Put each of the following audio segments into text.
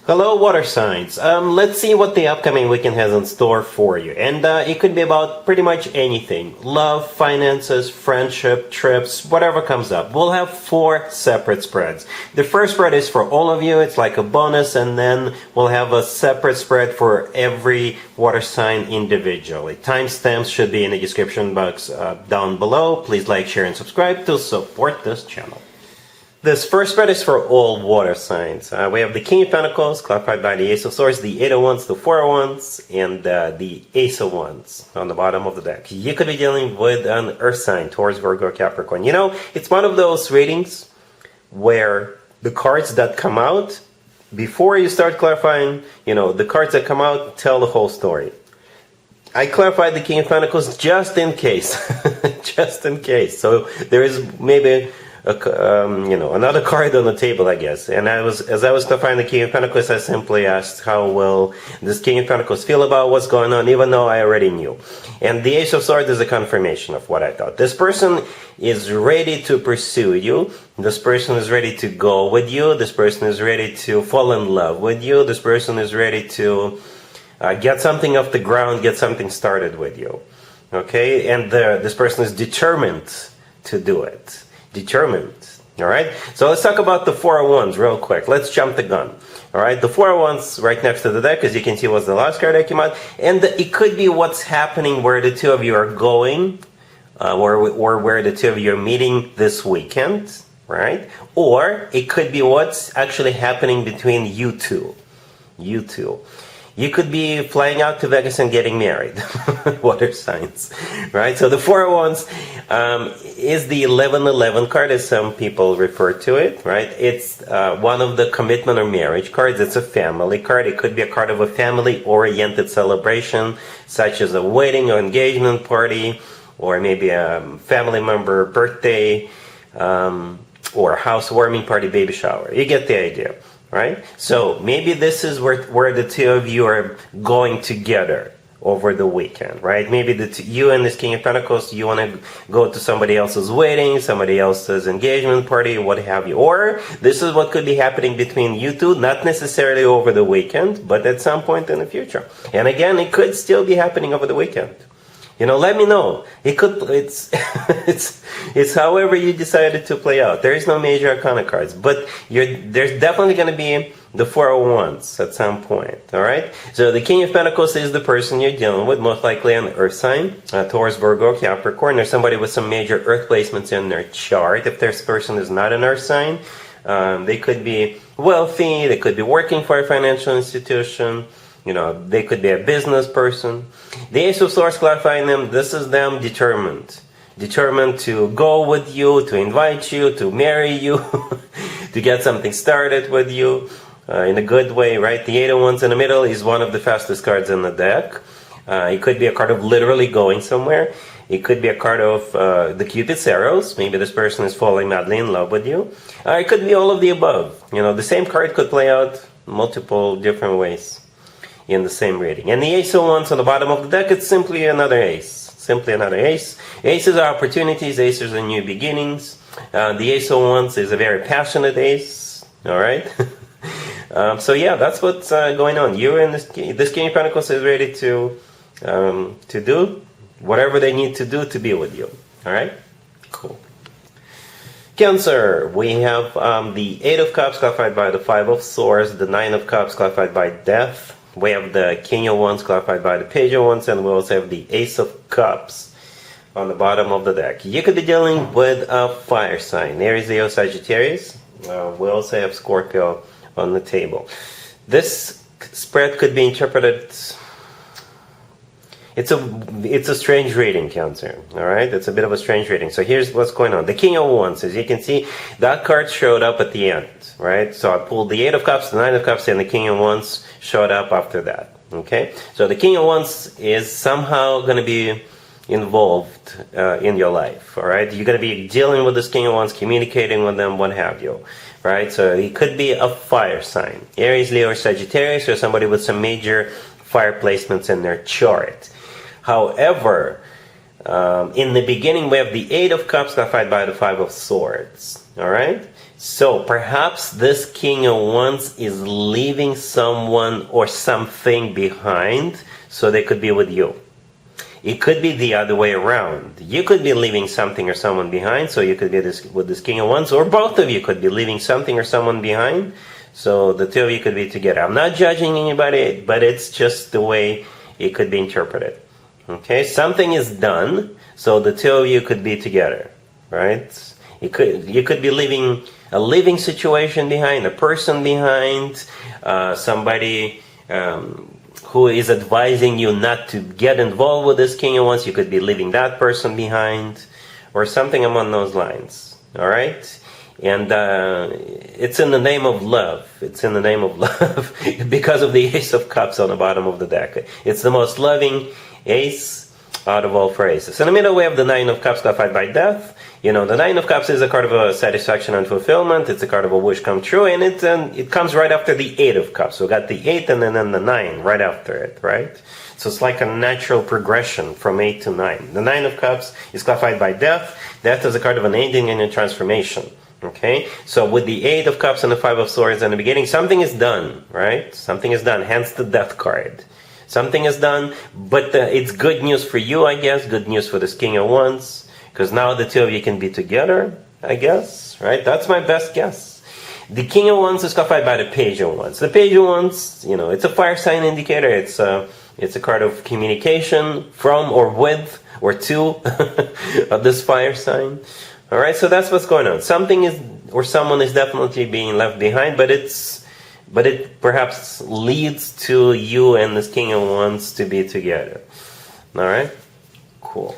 Hello, water signs. Let's see what the upcoming weekend has in store for you. And it could be about pretty much anything. Love, finances, friendship, trips, whatever comes up. We'll have 4 separate spreads. The first spread is for all of you. It's like a bonus. And then we'll have a separate spread for every water sign individually. Timestamps should be in the description box down below. Please like, share, and subscribe to support this channel. This first spread is for all water signs. We have the King of Pentacles, clarified by the Ace of Swords, the 8 of Wands, the 4 of Wands, and the Ace of Wands on the bottom of the deck. You could be dealing with an Earth sign, Taurus, Virgo, Capricorn. You know, it's one of those readings where the cards that come out, before you start clarifying, you know, the cards that come out tell the whole story. I clarified the King of Pentacles just in case. Just in case. So there is maybe another card on the table, I guess. And as I was clarifying the King of Pentacles, I simply asked how will this King of Pentacles feel about what's going on, even though I already knew. And the Ace of Swords is a confirmation of what I thought. This person is ready to pursue you. This person is ready to go with you. This person is ready to fall in love with you. This person is ready to get something off the ground, get something started with you. Okay? And this person is determined to do it. Determined. All right, so let's talk about the 4 of Wands real quick. Let's jump the gun. All right, the 4 of Wands right next to the deck, as you can see, was the last card that came out, and it could be what's happening where the two of you are going, or where the two of you are meeting this weekend, right? Or it could be what's actually happening between you two. You two. You could be flying out to Vegas and getting married. Water signs, right? So the 4 of Wands is the 1111 card, as some people refer to it, right? It's one of the commitment or marriage cards. It's a family card. It could be a card of a family-oriented celebration, such as a wedding or engagement party, or maybe a family member birthday, or a housewarming party, baby shower. You get the idea. Right? So maybe this is where the two of you are going together over the weekend, right? Maybe you and this King of Pentacles, you want to go to somebody else's wedding, somebody else's engagement party, what have you. Or this is what could be happening between you two, not necessarily over the weekend, but at some point in the future. And again, it could still be happening over the weekend. You know, let me know. It's however you decided to play out. There is no major arcana cards, but there's definitely going to be the 4 of Wands at some point. All right. So the King of Pentacles is the person you're dealing with, most likely an Earth sign, Taurus, Virgo, Capricorn. There's somebody with some major Earth placements in their chart. If this person is not an Earth sign, they could be wealthy. They could be working for a financial institution. You know, they could be a business person. The Ace of Swords clarifying them, this is them determined. Determined to go with you, to invite you, to marry you, to get something started with you in a good way, right? The 8 of Wands in the middle is one of the fastest cards in the deck. It could be a card of literally going somewhere. It could be a card of the Cupid's arrows. Maybe this person is falling madly in love with you. It could be all of the above. You know, the same card could play out multiple different ways in the same reading. And the Ace of Wands on the bottom of the deck, it's simply another ace. Simply another ace. Aces are opportunities. Aces are new beginnings. The Ace of Wands is a very passionate ace. All right. So yeah, that's what's going on. You and this King of Pentacles is ready to do whatever they need to do to be with you. All right. Cool. Cancer, we have the 8 of Cups clarified by the 5 of Swords, the 9 of Cups clarified by Death. We have the King of Wands clarified by the Page of Wands, and we also have the Ace of Cups on the bottom of the deck. You could be dealing with a fire sign, Aries, Leo, Sagittarius. We also have Scorpio on the table. This spread could be interpreted. It's a strange reading, Cancer. All right, it's a bit of a strange reading. So here's what's going on. The King of Wands, as you can see, that card showed up at the end, right? So I pulled the 8 of Cups, the 9 of Cups, and the King of Wands showed up after that. Okay, so the King of Wands is somehow going to be involved in your life. All right, you're going to be dealing with this King of Wands, communicating with them, what have you. Right, so it could be a fire sign, Aries, Leo, or Sagittarius, or somebody with some major fire placements in their chart. However, in the beginning, we have the 8 of Cups clarified by the 5 of Swords. All right? So perhaps this King of Wands is leaving someone or something behind so they could be with you. It could be the other way around. You could be leaving something or someone behind, so you could be with this King of Wands, or both of you could be leaving something or someone behind, so the two of you could be together. I'm not judging anybody, but it's just the way it could be interpreted. Okay, something is done, so the two of you could be together, right? You could be leaving a living situation behind, a person behind, somebody who is advising you not to get involved with this King of Wands. You could be leaving that person behind, or something along those lines. All right, and it's in the name of love. It's in the name of love because of the Ace of Cups on the bottom of the deck. It's the most loving ace out of all 4 aces. In the middle, we have the Nine of Cups clarified by death. You know, the Nine of Cups is a card of a satisfaction and fulfillment. It's a card of a wish come true, and it comes right after the Eight of Cups. So we got the 8 and then the 9 right after it, right? So it's like a natural progression from 8 to 9. The Nine of Cups is clarified by death. Death is a card of an ending and a transformation. Okay, so with the Eight of Cups and the Five of Swords in the beginning, something is done, right? Something is done, hence the Death card. Something is done, but it's good news for you, I guess. Good news for this King of Wands, because now the two of you can be together, I guess, right? That's my best guess. The King of Wands is clarified by the Page of Wands. The Page of Wands, you know, it's a fire sign indicator. It's a card of communication from or with or to of this fire sign. All right, so that's what's going on. Something is, or someone is definitely being left behind, but it perhaps leads to you and this King of Wands to be together. All right, cool.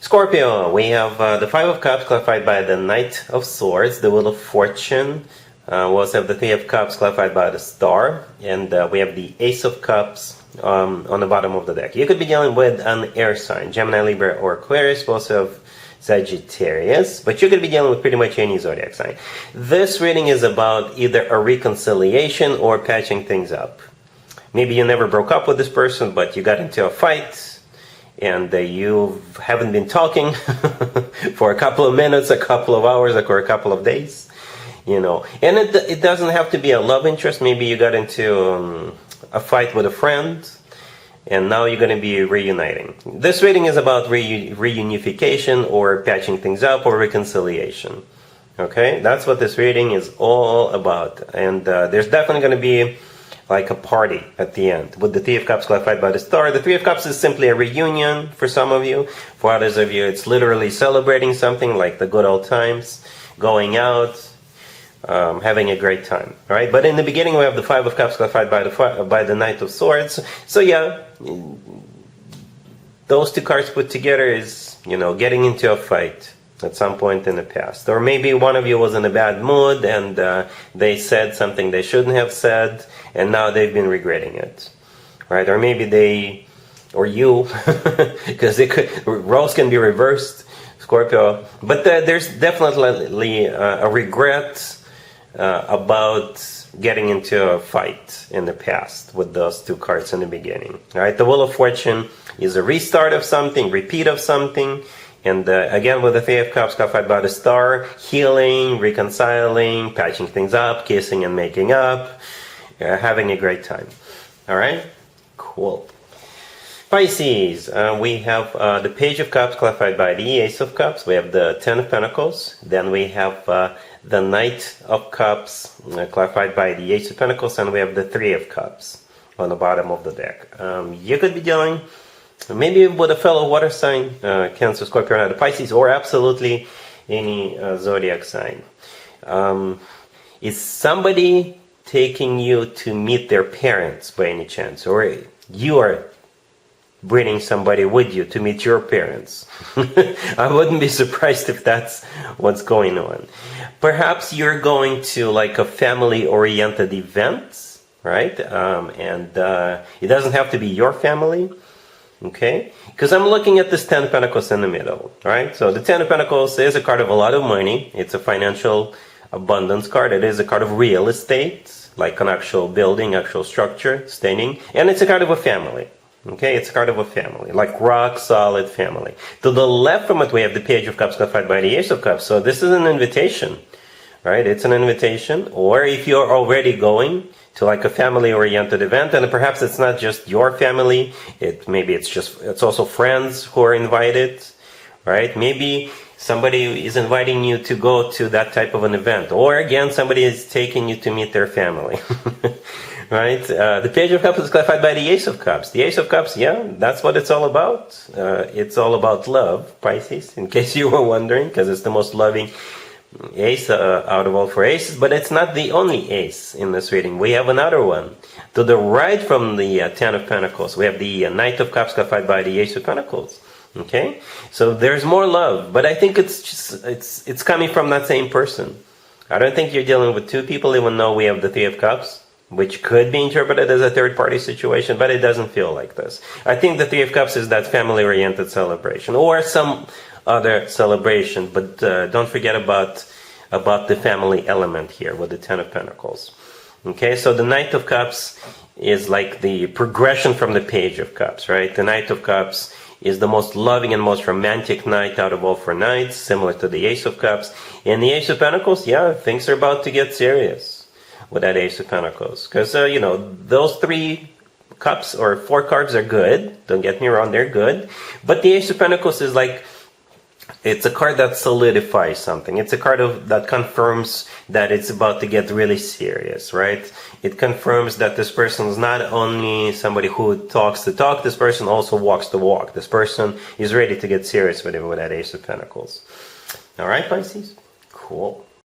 Scorpio, we have the Five of Cups clarified by the Knight of Swords, the Wheel of Fortune. We also have the Three of Cups clarified by the Star, and we have the Ace of Cups on the bottom of the deck. You could be dealing with an air sign, Gemini, Libra, or Aquarius. We also have Sagittarius, but you could be dealing with pretty much any zodiac sign. This reading is about either a reconciliation or patching things up. Maybe you never broke up with this person, but you got into a fight, and you haven't been talking for a couple of minutes, a couple of hours, or a couple of days, you know. And it doesn't have to be a love interest. Maybe you got into a fight with a friend, and now you're going to be reuniting. This reading is about reunification or patching things up or reconciliation. Okay, that's what this reading is all about. And there's definitely going to be like a party at the end with the Three of Cups clarified by the Star. The Three of Cups is simply a reunion for some of you. For others of you, it's literally celebrating something like the good old times, going out, having a great time, right? But in the beginning, we have the Five of Cups clarified by the Knight of Swords. So yeah, those two cards put together is, you know, getting into a fight at some point in the past. Or maybe one of you was in a bad mood and they said something they shouldn't have said, and now they've been regretting it, right? Or maybe they, or you, because roles can be reversed, Scorpio. But there's definitely a regret about getting into a fight in the past with those two cards in the beginning. All right, the Wheel of Fortune is a restart of something, repeat of something, and again with the Three of Cups clarified by the Star, healing, reconciling, patching things up, kissing and making up, having a great time. All right, cool. Pisces, we have the Page of Cups clarified by the Ace of Cups. We have the Ten of Pentacles. Then we have the Knight of Cups clarified by the Ace of Pentacles, and we have the Three of Cups on the bottom of the deck. You could be dealing maybe with a fellow water sign, Cancer, Scorpio, or Pisces, or absolutely any zodiac sign. Is somebody taking you to meet their parents by any chance, or you are bringing somebody with you to meet your parents? I wouldn't be surprised if that's what's going on. Perhaps you're going to like a family-oriented event, right? And it doesn't have to be your family, okay? Because I'm looking at this Ten of Pentacles in the middle, right? So the Ten of Pentacles is a card of a lot of money. It's a financial abundance card. It is a card of real estate, like an actual building, actual structure, standing. And it's a card of a family. Okay, it's a card of a family, like rock solid family. To the left from it, we have the Page of Cups clarified by the Ace of Cups. So this is an invitation, right? It's an invitation. Or if you're already going to like a family-oriented event, and perhaps it's not just your family, it's also friends who are invited, right? Maybe somebody is inviting you to go to that type of an event, or again, somebody is taking you to meet their family. Right? The Page of Cups is clarified by the Ace of Cups. The Ace of Cups, yeah, that's what it's all about. It's all about love, Pisces, in case you were wondering, because it's the most loving ace out of all four aces. But it's not the only ace in this reading. We have another one. To the right from the Ten of Pentacles, we have the Knight of Cups clarified by the Ace of Pentacles. Okay? So there's more love, but I think it's coming from that same person. I don't think you're dealing with two people, even though we have the Three of Cups, which could be interpreted as a third-party situation, but it doesn't feel like this. I think the Three of Cups is that family-oriented celebration, or some other celebration, but don't forget about the family element here with the Ten of Pentacles. Okay, so the Knight of Cups is like the progression from the Page of Cups, right? The Knight of Cups is the most loving and most romantic knight out of all four knights, similar to the Ace of Cups. And the Ace of Pentacles, yeah, things are about to get serious with that Ace of Pentacles, because those three cups or four cards are good, don't get me wrong, they're good, but the Ace of Pentacles is like, it's a card that solidifies something. It's a card that confirms that it's about to get really serious, right? It confirms that this person is not only somebody who talks the talk, this person also walks the walk. This person is ready to get serious with that Ace of Pentacles. All right, Pisces? Cool.